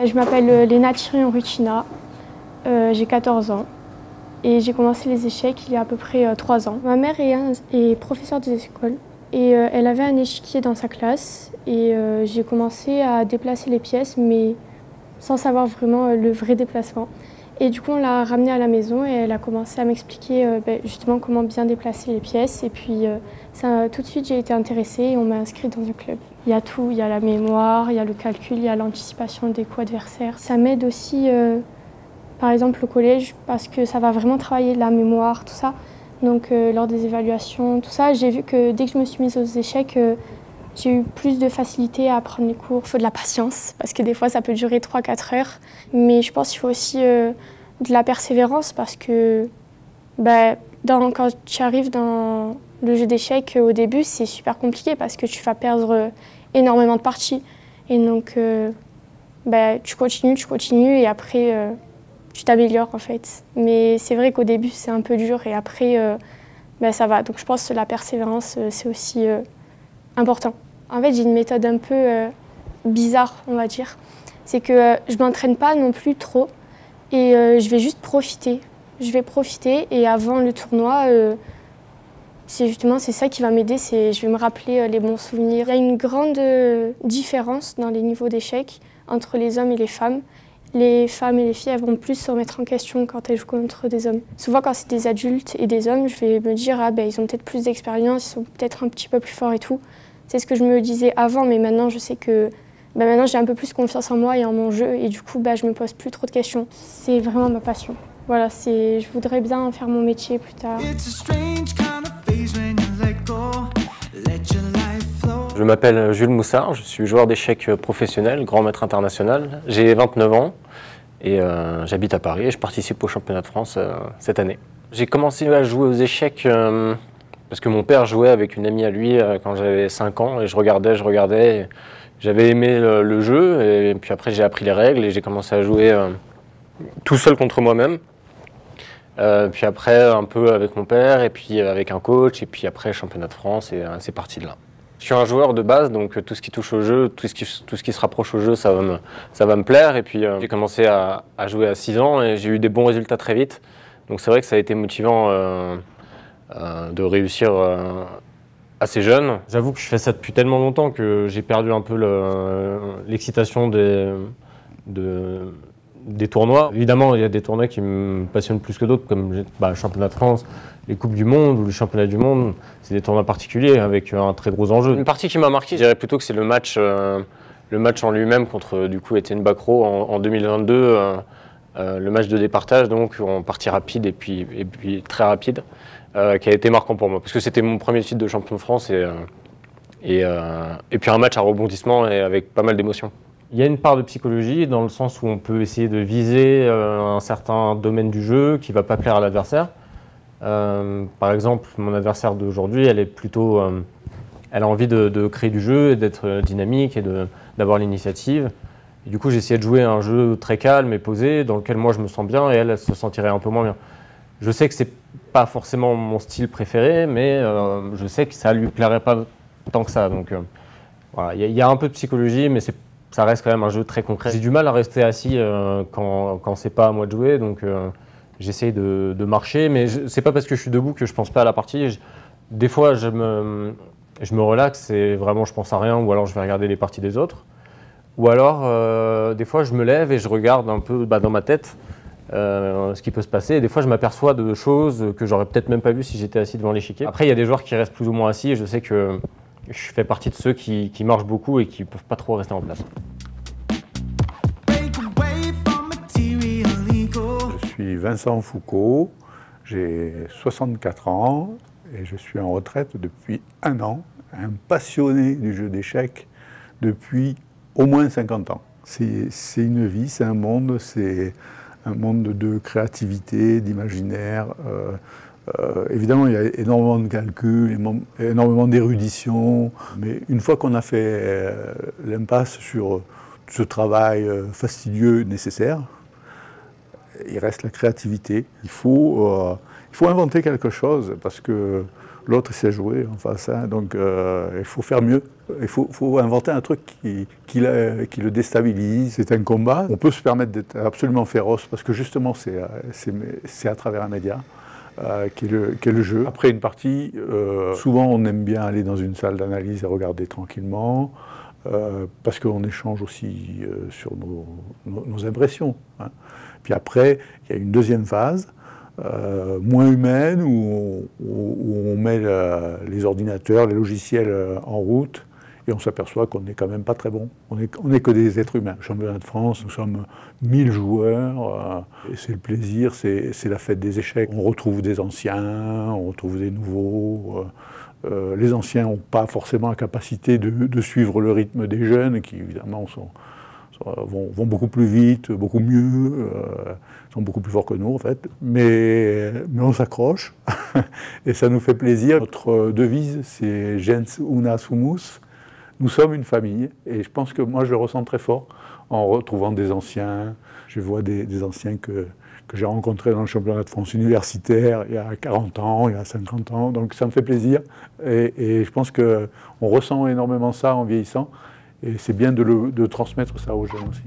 Je m'appelle Léna Thirion-Rutina, j'ai 14 ans et j'ai commencé les échecs il y a à peu près 3 ans. Ma mère est professeure des écoles et elle avait un échiquier dans sa classe et j'ai commencé à déplacer les pièces mais sans savoir vraiment le vrai déplacement. Et du coup on l'a ramenée à la maison et elle a commencé à m'expliquer justement comment bien déplacer les pièces et puis tout de suite j'ai été intéressée et on m'a inscrite dans un club. Il y a tout, il y a la mémoire, il y a le calcul, il y a l'anticipation des coups adversaires. Ça m'aide aussi par exemple au collège parce que ça va vraiment travailler la mémoire, tout ça. Donc lors des évaluations, tout ça, j'ai vu que dès que je me suis mise aux échecs, j'ai eu plus de facilité à apprendre les cours. Il faut de la patience parce que des fois ça peut durer 3-4 heures. Mais je pense qu'il faut aussi de la persévérance parce que quand tu arrives dans le jeu d'échecs au début, c'est super compliqué parce que tu vas perdre énormément de parties. Et donc tu continues et après tu t'améliores en fait. Mais c'est vrai qu'au début c'est un peu dur et après ça va. Donc je pense que la persévérance c'est aussi important. En fait j'ai une méthode un peu bizarre on va dire. C'est que je ne m'entraîne pas non plus trop et je vais juste profiter. Je vais profiter et avant le tournoi, c'est ça qui va m'aider, je vais me rappeler les bons souvenirs. Il y a une grande différence dans les niveaux d'échecs entre les hommes et les femmes. Les femmes et les filles elles vont plus se remettre en question quand elles jouent contre des hommes. Souvent quand c'est des adultes et des hommes, je vais me dire ils ont peut-être plus d'expérience, ils sont peut-être un petit peu plus forts et tout. C'est ce que je me disais avant, mais maintenant je sais que maintenant j'ai un peu plus confiance en moi et en mon jeu et du coup je me pose plus trop de questions. C'est vraiment ma passion. Voilà, je voudrais bien en faire mon métier plus tard. Je m'appelle Jules Moussard, je suis joueur d'échecs professionnel, grand maître international. J'ai 29 ans et j'habite à Paris et je participe au championnat de France cette année. J'ai commencé à jouer aux échecs parce que mon père jouait avec une amie à lui quand j'avais 5 ans et je regardais. J'avais aimé le jeu et puis après j'ai appris les règles et j'ai commencé à jouer tout seul contre moi-même. Puis après un peu avec mon père et puis avec un coach et puis après championnat de France et c'est parti de là. Je suis un joueur de base donc tout ce qui touche au jeu, tout ce qui se rapproche au jeu ça va me plaire et puis j'ai commencé à jouer à 6 ans et j'ai eu des bons résultats très vite. Donc c'est vrai que ça a été motivant de réussir assez jeune. J'avoue que je fais ça depuis tellement longtemps que j'ai perdu un peu l'excitation des tournois. Évidemment, il y a des tournois qui me passionnent plus que d'autres, comme le championnat de France, les Coupes du Monde ou les championnats du monde. C'est des tournois particuliers avec un très gros enjeu. Une partie qui m'a marqué, je dirais plutôt que c'est le match en lui-même contre Étienne Bacrot en 2022. Le match de départage, donc en partie rapide et puis très rapide, qui a été marquant pour moi. Parce que c'était mon premier titre de champion de France et puis un match à rebondissement et avec pas mal d'émotions. Il y a une part de psychologie dans le sens où on peut essayer de viser un certain domaine du jeu qui ne va pas plaire à l'adversaire. Par exemple, mon adversaire d'aujourd'hui, elle a envie de créer du jeu et d'être dynamique et d'avoir l'initiative. Du coup, j'ai essayé de jouer un jeu très calme et posé dans lequel moi je me sens bien et elle se sentirait un peu moins bien. Je sais que c'est pas forcément mon style préféré, mais je sais que ça lui plairait pas tant que ça. Donc voilà, il y a un peu de psychologie, mais ça reste quand même un jeu très concret. J'ai du mal à rester assis quand c'est pas à moi de jouer, donc j'essaye de marcher, mais c'est pas parce que je suis debout que je pense pas à la partie. Des fois, je me relaxe et vraiment je pense à rien, ou alors je vais regarder les parties des autres. Ou alors, des fois, je me lève et je regarde un peu dans ma tête ce qui peut se passer. Et des fois, je m'aperçois de choses que j'aurais peut-être même pas vues si j'étais assis devant l'échiquier. Après, il y a des joueurs qui restent plus ou moins assis et je sais que je fais partie de ceux qui marchent beaucoup et qui ne peuvent pas trop rester en place. Je suis Vincent Foucault, j'ai 64 ans et je suis en retraite depuis 1 an, un passionné du jeu d'échecs depuis au moins 50 ans. C'est une vie, c'est un monde de créativité, d'imaginaire. Évidemment, il y a énormément de calculs, énormément d'érudition, mais une fois qu'on a fait l'impasse sur ce travail fastidieux nécessaire, il reste la créativité. Il faut inventer quelque chose parce que l'autre sait jouer en face, donc il faut faire mieux. Il faut inventer un truc qui le déstabilise. C'est un combat. On peut se permettre d'être absolument féroce parce que justement, c'est à travers un média. Qui est le jeu. Après une partie, souvent on aime bien aller dans une salle d'analyse et regarder tranquillement, parce qu'on échange aussi sur nos impressions. Hein. Puis après, il y a une deuxième phase, moins humaine, où on met les ordinateurs, les logiciels en route, et on s'aperçoit qu'on n'est quand même pas très bon. On n'est que des êtres humains. Championnat de France, nous sommes 1000 joueurs, et c'est le plaisir, c'est la fête des échecs. On retrouve des anciens, on retrouve des nouveaux. Les anciens n'ont pas forcément la capacité de suivre le rythme des jeunes, qui évidemment vont beaucoup plus vite, beaucoup mieux, sont beaucoup plus forts que nous en fait. Mais on s'accroche, et ça nous fait plaisir. Notre devise, c'est « Gens una sumus ». Nous sommes une famille, et je pense que moi je le ressens très fort en retrouvant des anciens. Je vois des anciens que j'ai rencontrés dans le championnat de France universitaire il y a 40 ans, il y a 50 ans, donc ça me fait plaisir. Et je pense qu'on ressent énormément ça en vieillissant, et c'est bien de transmettre ça aux jeunes aussi.